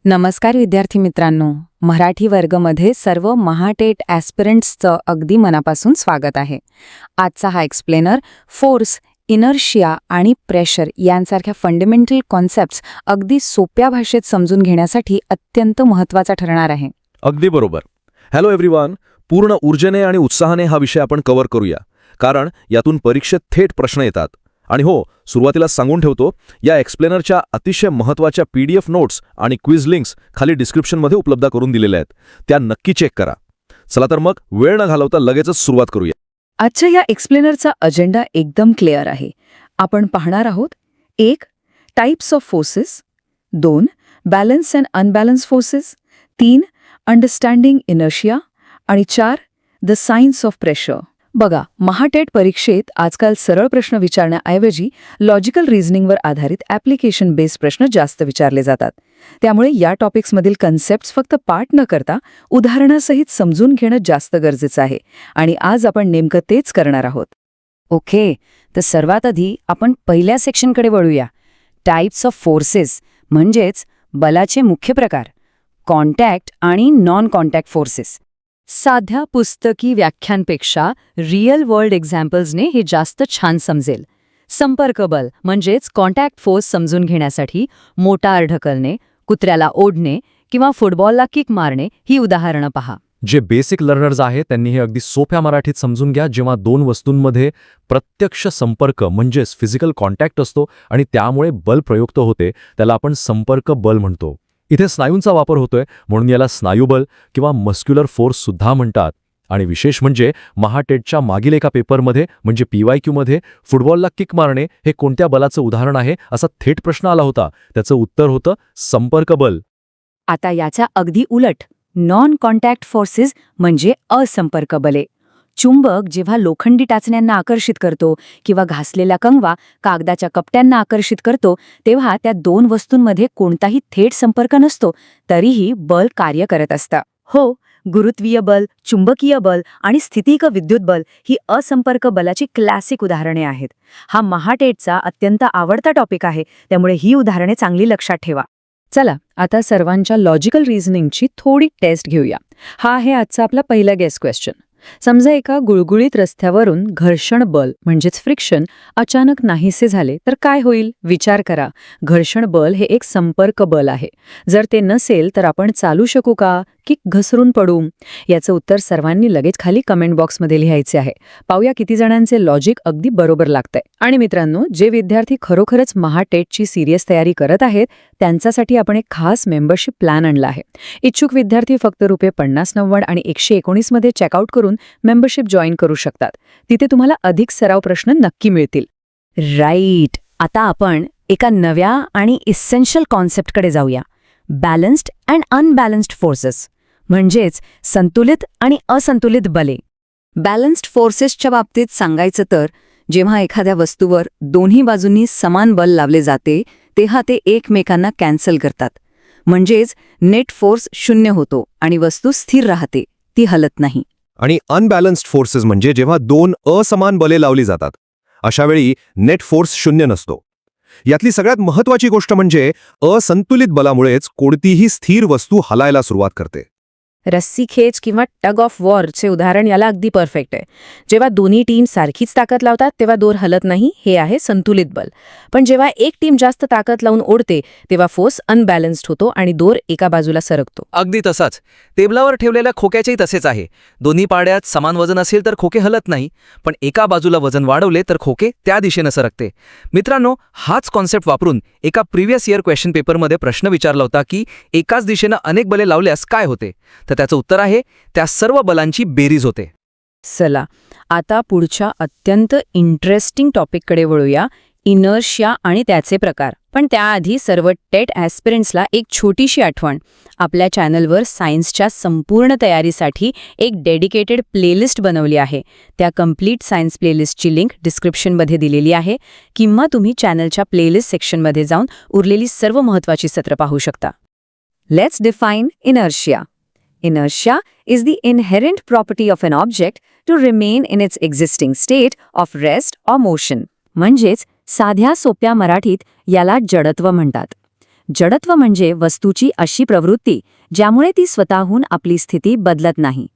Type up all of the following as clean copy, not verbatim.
नमस्कार विद्यार्थी मित्रांनो, मराठी वर्गमध्ये सर्व महाटेट ॲस्पिरंट्सचं अगदी मनापासून स्वागत आहे. आजचा हा एक्सप्लेनर फोर्स, इनर्शिया आणि प्रेशर यांसारख्या फंडामेंटल कॉन्सेप्ट्स अगदी सोप्या भाषेत समजून घेण्यासाठी अत्यंत महत्त्वाचा ठरणार आहे. अगदी बरोबर. हॅलो एव्हरीवन, पूर्ण ऊर्जेने आणि उत्साहाने हा विषय आपण कव्हर करूया, कारण यातून परीक्षेत थेट प्रश्न येतात. आणि हो, सुरुवातीला सांगून ठेवतो, या एक्सप्लेनरच्या अतिशय महत्त्वाच्या PDF नोट्स आणि क्विज लिंक्स खाली डिस्क्रिप्शनमध्ये उपलब्ध करून दिलेल्या आहेत. त्या नक्की चेक करा. चला तर मग वेळ न घालवता लगेचच सुरुवात करूया. आजच्या या एक्सप्लेनरचा अजेंडा एकदम क्लिअर आहे. आपण पाहणार आहोत 1. Types of forces, 2. Balance and unbalance forces, 3. Understanding inertia आणि 4. The science of pressure. बघा, महाटेट परीक्षेत आजकाल सरळ प्रश्न विचारण्याऐवजी लॉजिकल रिझनिंगवर आधारित ॲप्लिकेशन बेस्ड प्रश्न जास्त विचारले जातात. त्यामुळे या टॉपिक्समधील कन्सेप्ट्स फक्त पाठ न करता उदाहरणासहित समजून घेणं जास्त गरजेचं आहे. आणि आज आपण नेमकं तेच करणार आहोत. ओके, तर सर्वात आधी आपण पहिल्या सेक्शनकडे वळूया. टाइप्स ऑफ फोर्सेस म्हणजेच बलाचे मुख्य प्रकार, कॉन्टॅक्ट आणि नॉन कॉन्टॅक्ट फोर्सेस. साध्या पुस्तकी व्याख्यांपेक्षा रिअल वर्ल्ड एक्झाम्पल्सने हे जास्त छान समजेल. संपर्क बल म्हणजेच कॉन्टॅक्ट फोर्स समजून घेण्यासाठी मोटार ढकलणे, कुत्र्याला ओढणे किंवा फुटबॉलला किक मारणे ही उदाहरणं पहा. जे बेसिक लर्नर्स आहेत त्यांनी हे अगदी सोप्या मराठीत समजून घ्या. जेव्हा दोन वस्तूंमध्ये प्रत्यक्ष संपर्क म्हणजेच फिजिकल कॉन्टॅक्ट असतो आणि त्यामुळे बल प्रयुक्त होते, त्याला आपण संपर्क बल म्हणतो. इथे स्नायूंचा वापर होतोय, म्हणून याला स्नायुबल किंवा मस्क्युलर फोर्स सुद्धा म्हणतात. आणि विशेष म्हणजे महाटेटच्या मागील एका पेपरमध्ये म्हणजे PYQ मध्ये फुटबॉलला किक मारणे हे कोणत्या बलाचं उदाहरण आहे असा थेट प्रश्न आला होता. त्याचं उत्तर होतं संपर्क बल. आता याच्या अगदी उलट, नॉन कॉन्टॅक्ट फोर्सेस म्हणजे असंपर्क बले. चुंबक जेव्हा लोखंडी टाचण्यांना आकर्षित करतो किंवा घासलेला कंगवा कागदाच्या कपट्यांना आकर्षित करतो, तेव्हा त्या दोन वस्तूंमध्ये कोणताही थेट संपर्क नसतो, तरीही बल कार्य करत असतं. हो, गुरुत्वीय बल, चुंबकीय बल आणि स्थितिक विद्युत बल ही असंपर्क बलाची क्लासिक उदाहरणे आहेत. हा महाटेटचा अत्यंत आवडता टॉपिक आहे, त्यामुळे ही उदाहरणे चांगली लक्षात ठेवा. चला, आता सर्वांच्या लॉजिकल रिझनिंगची थोडी टेस्ट घेऊया. हा आहे आजचा आपला पहिला गेस क्वेश्चन. समजा एका गुळगुळीत रस्त्यावरून घर्षण बल म्हणजेच फ्रिक्शन अचानक नाहीसे झाले तर काय होईल? विचार करा. घर्षण बल हे एक संपर्क बल आहे. जर ते नसेल तर आपण चालू शकू का की घसरून पडू? याचं उत्तर सर्वांनी लगेच खाली कमेंट बॉक्समध्ये लिहायचे आहे. पाहूया किती जणांचे लॉजिक अगदी बरोबर लागतंय. आणि मित्रांनो, जे विद्यार्थी खरोखरच महाटेटची सिरियस तयारी करत आहेत त्यांच्यासाठी आपण एक खास मेंबरशिप प्लॅन आणला आहे. इच्छुक विद्यार्थी फक्त ₹50-90 आणि 119 मध्ये चेकआउट करून मेंबरशिप जॉईन करू शकतात. तिथे तुम्हाला अधिक सराव प्रश्न नक्की मिळतील. राईट. आता आपण एका नव्या आणि इसेन्शियल कॉन्सेप्टकडे जाऊया. बॅलन्स्ड अँड अनबॅलन्स्ड फोर्सेस म्हणजेच संतुलित आणि असंतुलित बले. बॅलन्स्ड फोर्सेसच्या बाबतीत सांगायचं तर, जेव्हा एखाद्या वस्तूवर दोन्ही बाजूंनी समान बल लावले जाते तेव्हा ते एकमेकांना कॅन्सल करतात. म्हणजेच नेट फोर्स 0 होतो आणि वस्तू स्थिर राहते, ती हलत नाही. आणि अनबॅलन्स्ड फोर्सेस म्हणजे जेव्हा दोन असमान बले लावली जातात, अशावेळी नेट फोर्स 0 नसतो. यातली सगळ्यात महत्त्वाची गोष्ट म्हणजे असंतुलित बलामुळेच कोणतीही स्थिर वस्तू हलायला सुरुवात करते. रस्सी खेच किंवा टग ऑफ वॉरचे उदाहरण याला अगदी परफेक्ट आहे. जेव्हा दोन्ही टीम सारखीच ताकद लावतात तेव्हा दोर हलत नाही, हे आहे संतुलित बल. पण जेव्हा एक टीम जास्त ताकद लावून ओढते तेव्हा फोर्स अनबॅलन्स्ड होतो आणि दोर एका बाजूला सरकतो. अगदी तसाच टेबलावर ठेवलेल्या खोक्याचेही तसेच आहे. दोन्ही पाड्यात समान वजन असेल तर खोके हलत नाही, पण एका बाजूला वजन वाढवले तर खोके त्या दिशेनं सरकते. मित्रांनो, हाच कॉन्सेप्ट वापरून एका प्रिव्हियस इयर क्वेश्चन पेपरमध्ये प्रश्न विचारला होता की एकाच दिशेनं अनेक बले लावल्यास काय होते? तर त्याचं उत्तर आहे, त्या सर्व बलांची बेरीज होते. चला, आता पुढच्या अत्यंत इंटरेस्टिंग टॉपिककडे वळूया, इनर्शिया आणि त्याचे प्रकार. पण त्याआधी सर्व टेट ॲस्पिरंट्सला एक छोटीशी आठवण. आपल्या चॅनलवर सायन्सच्या संपूर्ण तयारीसाठी एक डेडिकेटेड प्लेलिस्ट बनवली आहे. त्या कम्प्लीट सायन्स प्लेलिस्टची लिंक डिस्क्रिप्शनमध्ये दिलेली आहे, किंवा तुम्ही चॅनलच्या प्लेलिस्ट सेक्शनमध्ये जाऊन उरलेली सर्व महत्त्वाची सत्र पाहू शकता. Let's define inertia. Inertia is the inherent property of an object to remain in its existing state of rest or motion. म्हणजेच साध्या सोप्या मराठीत याला जडत्व म्हणतात. जडत्व म्हणजे वस्तूची अशी प्रवृत्ती ज्यामुळे ती स्वतःहून आपली स्थिती बदलत नाही.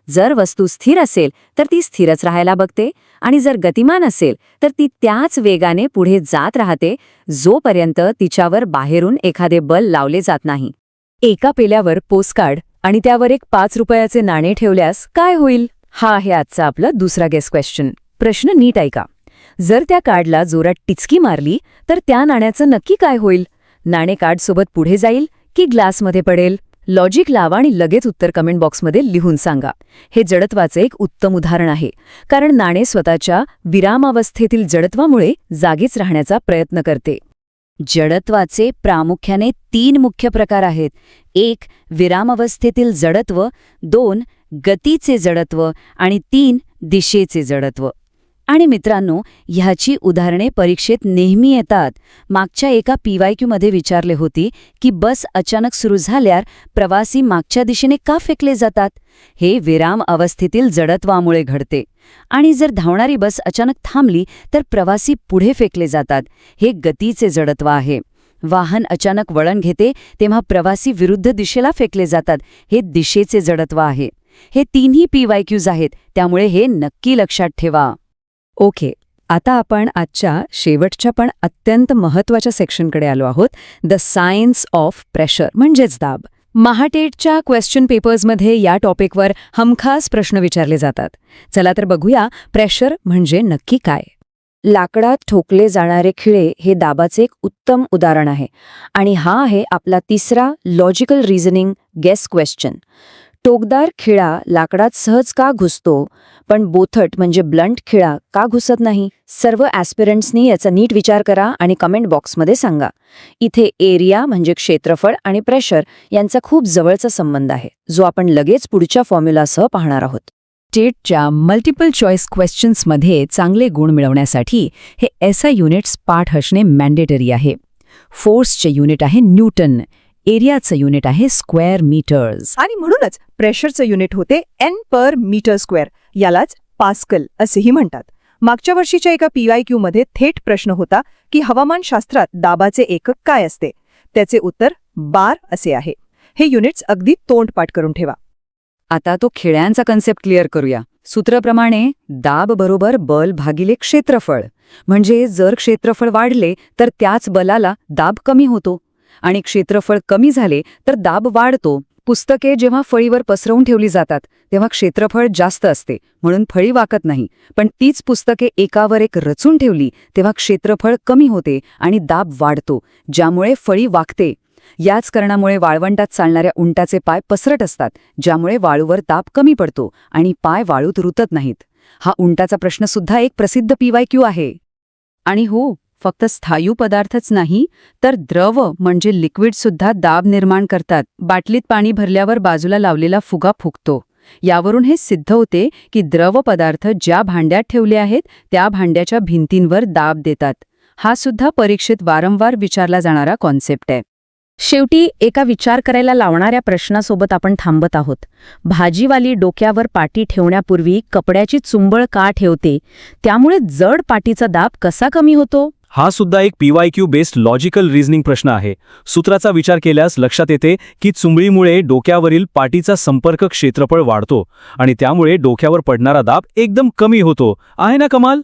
जर वस्तू स्थिर असेल तर ती स्थिरच राहायला बघते आणि जर गतिमान असेल तर ती त्याच वेगाने पुढे जात राहते जोपर्यंत तिच्यावर बाहेरून एखादे बल लावले जात नाही. एका पेल्यावर पोस्टकार्ड आणि त्यावर एक 5 रुपयाचे नाणे ठेवल्यास काय होईल? हा आहे आजचा आपला दुसरा गेस क्वेश्चन. प्रश्न नीट ऐका. जर त्या कार्डला जोरात टिचकी मारली तर त्या नाण्याचं नक्की काय होईल? नाणे कार्डसोबत पुढे जाईल की ग्लासमध्ये पडेल? लॉजिक लावा आणि लगेच उत्तर कमेंट बॉक्समध्ये लिहून सांगा. हे जडत्वाचे एक उत्तम उदाहरण आहे, कारण नाणे स्वतःच्या विरामावस्थेतील जडत्वामुळे जागीच राहण्याचा प्रयत्न करते. जडत्वाचे प्रामुख्याने 3 मुख्य प्रकार आहेत. 1. विरामावस्थेतील जडत्व, 2. गतीचे जडत्व आणि 3. दिशेचे जडत्व. आणि मित्रांनो, ह्याची उदाहरणे परीक्षेत नेहमी येतात. मागच्या एका PYQमध्ये विचारले होती की बस अचानक सुरू झाल्यावर प्रवासी मागच्या दिशेने का फेकले जातात? हे विराम अवस्थेतील जडत्वामुळे घडते. आणि जर धावणारी बस अचानक थांबली तर प्रवासी पुढे फेकले जातात. हे गतीचे जडत्व आहे. वाहन अचानक वळण घेते तेव्हा प्रवासी विरुद्ध दिशेला फेकले जातात. हे दिशेचे जडत्व आहे. हे 3ही PYQs आहेत, त्यामुळे हे नक्की लक्षात ठेवा. ओके, आता आपण आजच्या शेवटच्या पण अत्यंत महत्त्वाच्या सेक्शनकडे आलो आहोत. द सायन्स ऑफ प्रेशर म्हणजेच दाब. महाटेटच्या क्वेश्चन पेपर्समध्ये या टॉपिकवर हमखास प्रश्न विचारले जातात. चला तर बघूया, प्रेशर म्हणजे नक्की काय. लाकडात ठोकले जाणारे खिळे हे दाबाचे एक उत्तम उदाहरण आहे. आणि हा आहे आपला तिसरा लॉजिकल रिझनिंग गेस क्वेश्चन. टोकदार खिळा लाकडात सहज का घुसतो, पण बोथट म्हणजे ब्लंट खिळा का घुसत नाही? सर्व ॲस्पिरंट्सनी याचा नीट विचार करा आणि कमेंट बॉक्समध्ये सांगा. इथे एरिया म्हणजे क्षेत्रफळ आणि प्रेशर यांचा खूप जवळचा संबंध आहे, जो आपण लगेच पुढच्या फॉर्म्युलासह पाहणार आहोत. टेटच्या मल्टिपल चॉईस क्वेश्चन्समध्ये चांगले गुण मिळवण्यासाठी हे SI युनिट्स पाठ असणे मॅन्डेटरी आहे. फोर्सचे युनिट आहे न्यूटन, एरियाचं युनिट आहे स्क्वेअर मीटर्स. आणि म्हणूनच प्रेशरचं युनिट होते N/मीटर². यालाच पास्कल असेही म्हणतात. मागच्या वर्षीच्या एका PYQमध्ये थेट प्रश्न होता की हवामानशास्त्रात दाबाचे एकक काय असते? त्याचे उत्तर बार असे आहे. हे युनिट्स अगदी तोंडपाठ करून ठेवा. आता तो खिळ्यांचा कन्सेप्ट क्लिअर करूया. सूत्राप्रमाणे दाब बरोबर बल भागिले क्षेत्रफळ. म्हणजे जर क्षेत्रफळ वाढले तर त्याच बलाला दाब कमी होतो आणि क्षेत्रफळ कमी झाले तर दाब वाढतो. पुस्तके जेव्हा फळीवर पसरवून ठेवली जातात तेव्हा क्षेत्रफळ जास्त असते म्हणून फळी वाकत नाही, पण तीच पुस्तके एकावर एक रचून ठेवली तेव्हा क्षेत्रफळ कमी होते आणि दाब वाढतो, ज्यामुळे फळी वाकते. याच कारणामुळे वाळवंटात चालणाऱ्या उंटाचे पाय पसरट असतात, ज्यामुळे वाळूवर दाब कमी पडतो आणि पाय वाळूत रुतत नाहीत. हा उंटाचा प्रश्नसुद्धा एक प्रसिद्ध PYQ आहे. आणि हो, फक्त स्थायू पदार्थच नाही तर द्रव म्हणजे लिक्विडसुद्धा दाब निर्माण करतात. बाटलीत पाणी भरल्यावर बाजूला लावलेला फुगा फुगतो. यावरून हे सिद्ध होते की द्रव पदार्थ ज्या भांड्यात ठेवले आहेत त्या भांड्याच्या भिंतींवर दाब देतात. हा सुद्धा परीक्षेत वारंवार विचारला जाणारा कॉन्सेप्ट आहे. शेवटी एका विचार करायला लावणाऱ्या प्रश्नासोबत आपण थांबत आहोत. भाजीवाली डोक्यावर पाटी ठेवण्यापूर्वी कपड्याची चुंबळ का ठेवते? त्यामुळे जड पाटीचा दाब कसा कमी होतो? हा सुद्धा एक PYQ बेस्ड लॉजिकल रिझनिंग प्रश्न आहे. सूत्राचा विचार केल्यास लक्षात येते की चुंबळीमुळे डोक्यावरील पाटीचा संपर्क क्षेत्रफळ वाढतो आणि त्यामुळे डोक्यावर पडणारा दाब एकदम कमी होतो. आहे ना कमाल?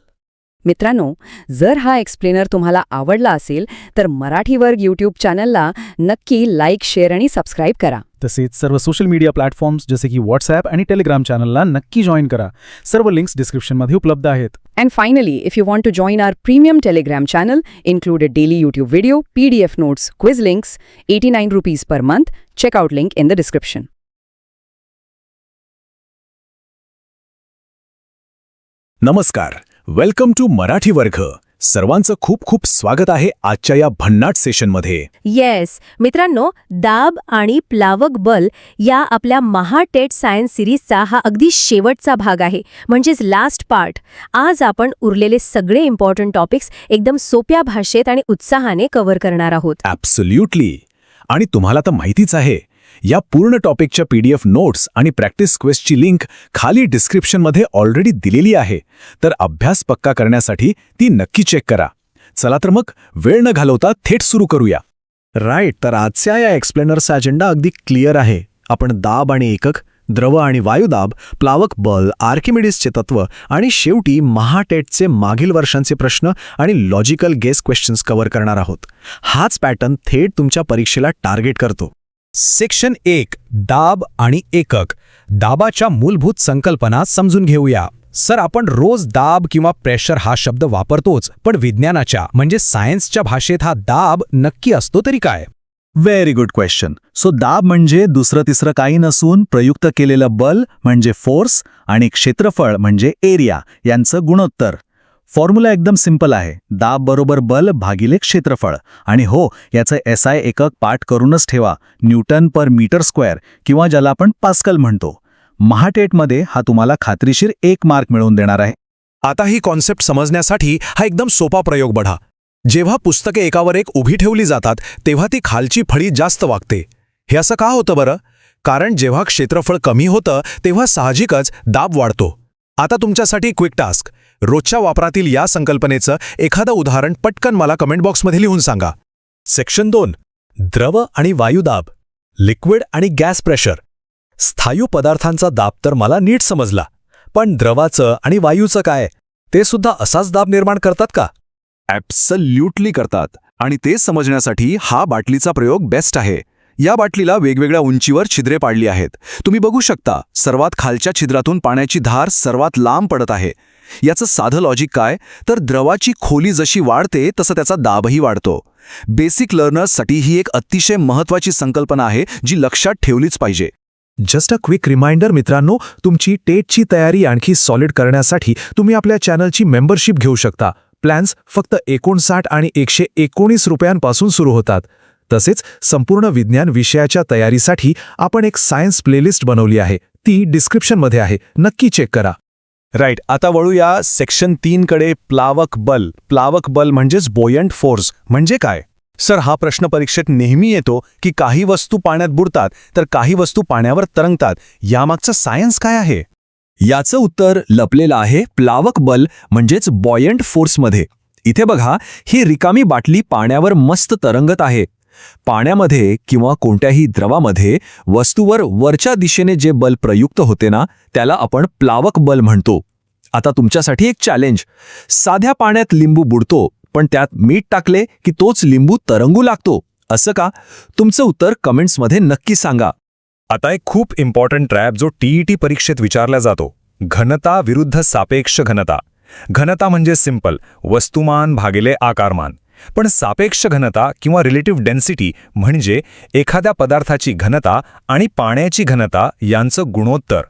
मित्रांनो, जर हा एक्सप्लेनर तुम्हाला आवडला असेल तर मराठी वर्ग यूट्यूब चॅनलला नक्की लाईक, शेअर आणि सबस्क्राईब करा. तसेच सर्व सोशल मीडिया प्लॅटफॉर्म्स जसे की व्हॉट्सॲप आणि टेलिग्राम चॅनलला नक्की जॉईन करा. सर्व लिंक्स डिस्क्रिप्शनमध्ये उपलब्ध आहेत. And finally, if you want to join our premium Telegram channel, included daily YouTube video, PDF notes, quiz links, 89 rupees per month, check out link in the description. नमस्कार, welcome to Marathi वर्ग. सर्वांचं खूप खूप स्वागत आहे आजच्या या भन्नाट सेशनमध्ये. येस मित्रांनो, दाब आणि प्लावक बल या आपल्या महाटेट सायन्स सिरीजचा हा अगदी शेवटचा भाग आहे, म्हणजेच लास्ट पार्ट. आज आपण उरलेले सगळे इम्पॉर्टंट टॉपिक्स एकदम सोप्या भाषेत आणि उत्साहाने कव्हर करणार आहोत. ॲब्सोल्युटली. आणि तुम्हाला तर माहितीच आहे, या पूर्ण टॉपिकच्या PDF नोट्स आणि प्रॅक्टिस क्वेस्टची लिंक खाली डिस्क्रिप्शनमध्ये ऑलरेडी दिलेली आहे, तर अभ्यास पक्का करण्यासाठी ती नक्की चेक करा. चला तर मग वेळ न घालवता थेट सुरू करूया. राईट. तर आजच्या या एक्सप्लेनर्सचा अजेंडा अगदी क्लिअर आहे. आपण दाब आणि एकक, द्रव आणि वायुदाब, प्लावक बल, आर्किमिडीसचे तत्व आणि शेवटी महाटेटचे मागील वर्षांचे प्रश्न आणि लॉजिकल गेस क्वेश्चन्स कव्हर करणार आहोत. हाच पॅटर्न थेट तुमच्या परीक्षेला टार्गेट करतो. सेक्शन 1 दाब आणि एकक. दाबाच्या मूलभूत संकल्पना समजून घेऊया. सर, आपण रोज दाब किंवा प्रेशर हा शब्द वापरतोच, पण विज्ञानाच्या म्हणजे सायन्सच्या भाषेत हा दाब नक्की असतो तरी काय? Very good question. सो दाब म्हणजे दुसरं तिसरं काही नसून प्रयुक्त केलेलं बल म्हणजे फोर्स आणि क्षेत्रफळ म्हणजे एरिया यांचं गुणोत्तर. फॉर्म्युला एकदम सिंपल आहे. दाब बरोबर बल भागिले क्षेत्रफळ. आणि हो, याचं SI एकक पाठ करूनच ठेवा. न्यूटन पर मीटर स्क्वेअर किंवा ज्याला आपण पास्कल म्हणतो. महाटेटमध्ये हा तुम्हाला खात्रीशीर 1 मार्क मिळवून देणार आहे. आता ही कॉन्सेप्ट समजण्यासाठी हा एकदम सोपा प्रयोग बघा. जेव्हा पुस्तके एकावर एक उभी ठेवली जातात तेव्हा ती खालची फळी जास्त वागते. हे असं का होतं बरं? कारण जेव्हा क्षेत्रफळ कमी होतं तेव्हा साहजिकच दाब वाढतो. आता तुमच्यासाठी क्विक टास्क. रोजच्या वापरातील या संकल्पनेचं एखादं उदाहरण पटकन मला कमेंट बॉक्समध्ये लिहून सांगा. सेक्शन 2 द्रव आणि वायुदाब, लिक्विड आणि गॅस प्रेशर. स्थायू पदार्थांचा दाब तर मला नीट समजला, पण द्रवाचं आणि वायूचं काय? ते सुद्धा असाच दाब निर्माण करतात का? ॲब्सल्यूटली करतात. आणि ते समजण्यासाठी हा बाटलीचा प्रयोग बेस्ट आहे. या बाटलीला वेगवेगळ्या उंचीवर छिद्रे पाडली आहेत. तुम्ही बघू शकता, सर्वात खालच्या छिद्रातून पाण्याची धार सर्वात लांब पडत आहे. याचं साधं लॉजिक काय, तर द्रवाची खोली जशी वाढते तसं त्याचा दाबही वाढतो. बेसिक लर्नर्ससाठी ही एक अतिशय महत्त्वाची संकल्पना आहे जी लक्षात ठेवलीच पाहिजे. जस्ट अ क्विक रिमाइंडर मित्रांनो, तुमची टेटची तयारी आणखी सॉलिड करण्यासाठी तुम्ही आपल्या चॅनलची मेंबरशिप घेऊ शकता. प्लॅन्स फक्त 59 आणि 119 रुपयांपासून सुरू होतात. तसेच संपूर्ण विज्ञान विषयाच्या तयारीसाठी आपण एक सायन्स प्लेलिस्ट बनवली आहे. ती डिस्क्रिप्शनमध्ये आहे, नक्की चेक करा. राईट. आता वळूया सेक्शन 3 कडे. प्लावक बल. प्लावक बल म्हणजेच बोयंट फोर्स म्हणजे काय? सर, हा प्रश्न परीक्षेत नेहमी येतो की काही वस्तू पाण्यात बुडतात तर काही वस्तू पाण्यावर तरंगतात. यामागचं सायन्स काय आहे? याचं उत्तर लपलेलं आहे प्लावक बल म्हणजेच बॉयंट फोर्समध्ये. इथे बघा, ही रिकामी बाटली पाण्यावर मस्त तरंगत आहे. पाण्यामध्ये किंवा कोणत्याही द्रवामध्ये वस्तूवर वरच्या दिशेने जे बल प्रयुक्त होते ना, त्याला आपण प्लावक बल म्हणतो. आता तुमच्यासाठी एक चॅलेंज. साध्या पाण्यात लिंबू बुडतो, पण त्यात मीठ टाकले की तोच लिंबू तरंगू लागतो. असं का? तुमचं उत्तर कमेंट्समध्ये नक्की सांगा. आता एक खूप इम्पॉर्टंट ट्रॅप जो TET परीक्षेत विचारला जातो. घनता विरुद्ध सापेक्ष घनता. घनता म्हणजे सिंपल, वस्तुमान भागिले आकारमान. पण सापेक्ष घनता किंवा रिलेटिव्ह डेन्सिटी म्हणजे एखाद्या पदार्थाची घनता आणि पाण्याची घनता यांचं गुणोत्तर.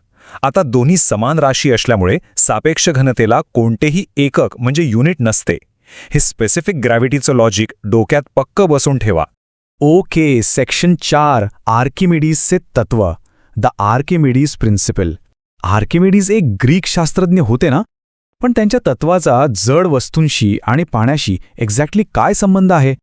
आता दोन्ही समान राशी असल्यामुळे सापेक्ष घनतेला कोणतेही एकक म्हणजे युनिट नसते. हे स्पेसिफिक ग्रॅव्हिटीचं लॉजिक डोक्यात पक्क बसून ठेवा. ओके. सेक्शन 4 आर्किमिडीसचे तत्व. The Archimedes principle. आर्किमिडीज एक ग्रीक शास्त्रज्ञ होते ना, पण त्यांच्या तत्वाचा जड वस्तूंशी आणि पाण्याशी एक्झॅक्टली काय संबंध आहे?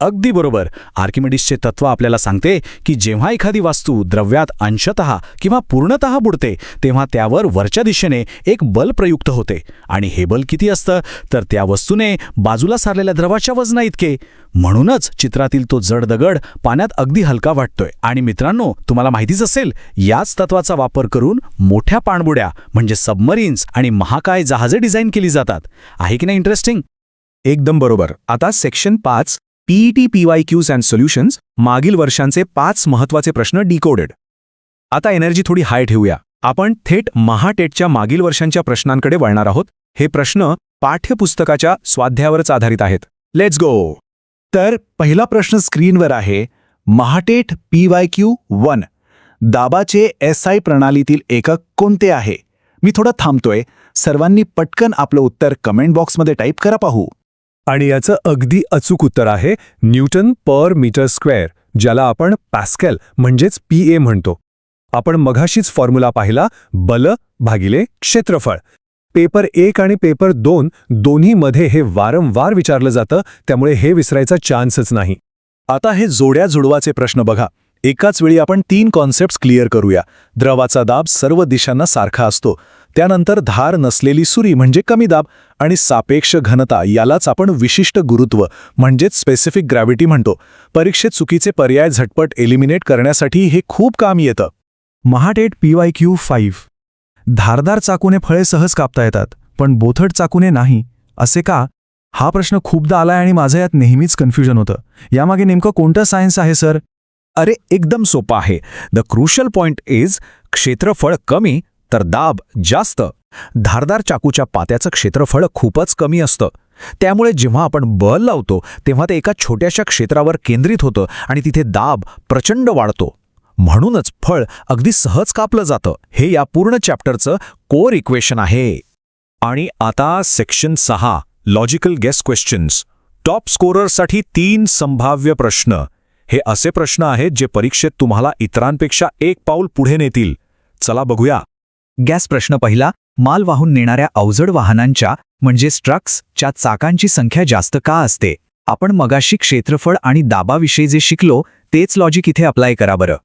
अगदी बरोबर. आर्किमिडीसचे तत्व आपल्याला सांगते की जेव्हा एखादी वस्तू द्रव्यात अंशतः किंवा पूर्णतः बुडते तेव्हा त्यावर वरच्या दिशेने एक बल प्रयुक्त होते. आणि हे बल किती असतं, तर त्या वस्तूने बाजूला सारलेल्या द्रवाच्या वजना इतके. म्हणूनच चित्रातील तो जड दगड पाण्यात अगदी हलका वाटतोय. आणि मित्रांनो, तुम्हाला माहितीच असेल, याच तत्वाचा वापर करून मोठ्या पाणबुड्या म्हणजे सबमरीन्स आणि महाकाय जहाजे डिझाईन केली जातात. आहे की नाही इंटरेस्टिंग? एकदम बरोबर. आता section 5 PET PYQs and solutions. मागील वर्षांचे 5 महत्त्वाचे प्रश्न डिकोडेड. आता एनर्जी थोडी हाय ठेवूया. आपण थेट महाटेटच्या मागील वर्षांच्या प्रश्नांकडे वळणार आहोत. हे प्रश्न पाठ्यपुस्तकाच्या स्वाध्यायावरच आधारित आहेत. Let's go. तर पहिला प्रश्न स्क्रीनवर आहे. महाटेट PYQ 1. दाबाचे SI प्रणालीतील एकक कोणते आहे? मी थोडं थांबतोय. सर्वांनी पटकन आपलं उत्तर कमेंट बॉक्समध्ये टाईप करा पाहू. आणि याचं अगदी अचूक उत्तर आहे न्यूटन पर मीटर स्क्वेअर, ज्याला आपण पॅस्कल म्हणजेच PA म्हणतो. आपण मघाशीच फॉर्म्युला पाहिला, बल भागिले क्षेत्रफळ. पेपर 1 आणि पेपर 2 दोन्हीमध्ये हे वारंवार विचारलं जातं, त्यामुळे हे विसरायचा चान्सच नाही. आता हे जोड्या जुडवाचे प्रश्न बघा. एकाच वेळी आपण 3 कॉन्सेप्ट्स क्लिअर करूया. द्रवाचा दाब सर्व दिशांना सारखा असतो. त्यानंतर धार नसलेली सुरी म्हणजे कमी दाब आणि सापेक्ष घनता यालाच आपण विशिष्ट गुरुत्व म्हणजेच स्पेसिफिक ग्रॅव्हिटी म्हणतो. परीक्षेत चुकीचे पर्याय झटपट एलिमिनेट करण्यासाठी हे खूप काम येतं. महाटेट PYQ 5. धारदार चाकूने फळे सहज कापता येतात, पण बोथट चाकूने नाही. असे का? हा प्रश्न खूपदा आलाय आणि माझं यात नेहमीच कन्फ्युजन होतं. यामागे नेमकं कोणतं सायन्स आहे सर? अरे एकदम सोपं आहे. द क्रुशियल पॉइंट इज क्षेत्रफळ कमी तर दाब जास्त. धारदार चाकूच्या पात्याचं क्षेत्रफळ खूपच कमी असतं. त्यामुळे जेव्हा आपण बल लावतो तेव्हा ते एका छोट्याशा क्षेत्रावर केंद्रित होतं आणि तिथे दाब प्रचंड वाढतो. म्हणूनच फळ अगदी सहज कापलं जातं. हे या पूर्ण चॅप्टरचं कोर इक्वेशन आहे. आणि आता section 6 logical guess questions. Top स्कोररसाठी 3 संभाव्य प्रश्न. हे असे प्रश्न आहेत जे परीक्षेत तुम्हाला इतरांपेक्षा एक पाऊल पुढे नेतील. चला बघूया. गॅस प्रश्न पहिला. माल वाहून नेणाऱ्या अवजड वाहनांच्या म्हणजेच ट्रक्सच्या चाकांची संख्या जास्त का असते? आपण मगाशी क्षेत्रफळ आणि दाबाविषयी जे शिकलो तेच लॉजिक इथे अप्लाय करा बरं.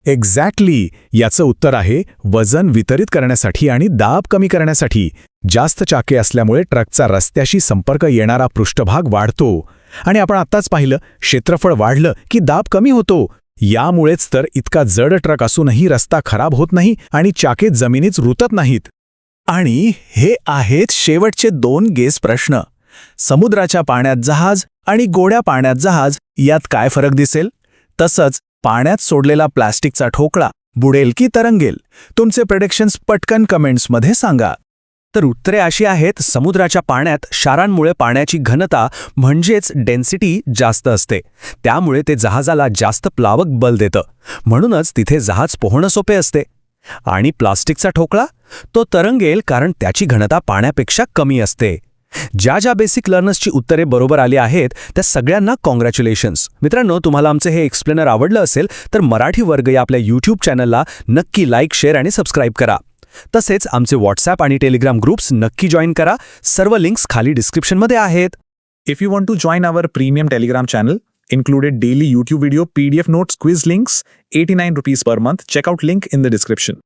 एक्झॅक्टली. याचं उत्तर आहे वजन वितरित करण्यासाठी आणि दाब कमी करण्यासाठी. जास्त चाके असल्यामुळे ट्रकचा रस्त्याशी संपर्क येणारा पृष्ठभाग वाढतो. आणि आपण आत्ताच पाहिलं, क्षेत्रफळ वाढलं की दाब कमी होतो. यामुळेच तर इतका जड ट्रक असूनही रस्ता खराब होत नाही आणि चाके जमिनीत रुतत नाहीत. आणि हे आहेत शेवटचे 2 गेस प्रश्न. समुद्राच्या पाण्यात जहाज आणि गोड्या पाण्यात जहाज यात काय फरक दिसेल? तसंच पाण्यात सोडलेला प्लास्टिकचा ठोकळा बुडेल की तरंगेल? तुमचे प्रेडिक्शन्स पटकन कमेंट्समध्ये सांगा. तर उत्तरे अशी आहेत. समुद्राच्या पाण्यात क्षारांमुळे पाण्याची घनता म्हणजेच डेन्सिटी जास्त असते. त्यामुळे ते जहाजाला जास्त प्लावक बल देतं. म्हणूनच तिथे जहाज पोहणं सोपे असते. आणि प्लास्टिकचा ठोकळा तो तरंगेल कारण त्याची घनता पाण्यापेक्षा कमी असते. ज्या बेसिक लर्नर्सची उत्तरे बरोबर आली आहेत त्या सगळ्यांना कॉंग्रॅच्युलेशन्स. मित्रांनो, तुम्हाला आमचे हे एक्सप्लेनर आवडलं असेल तर मराठी वर्ग या आपल्या यूट्यूब चॅनलला नक्की लाईक, शेअर आणि सबस्क्राईब करा. तसेच आमचे व्हॉट्सॲप आणि टेलिग्राम ग्रुप्स नक्की जॉईन करा. सर्व लिंक्स खाली डिस्क्रिप्शनमध्ये आहेत. If you want to join our premium Telegram channel, included daily YouTube video, PDF notes, quiz links, ₹89 per month, check out link in the description.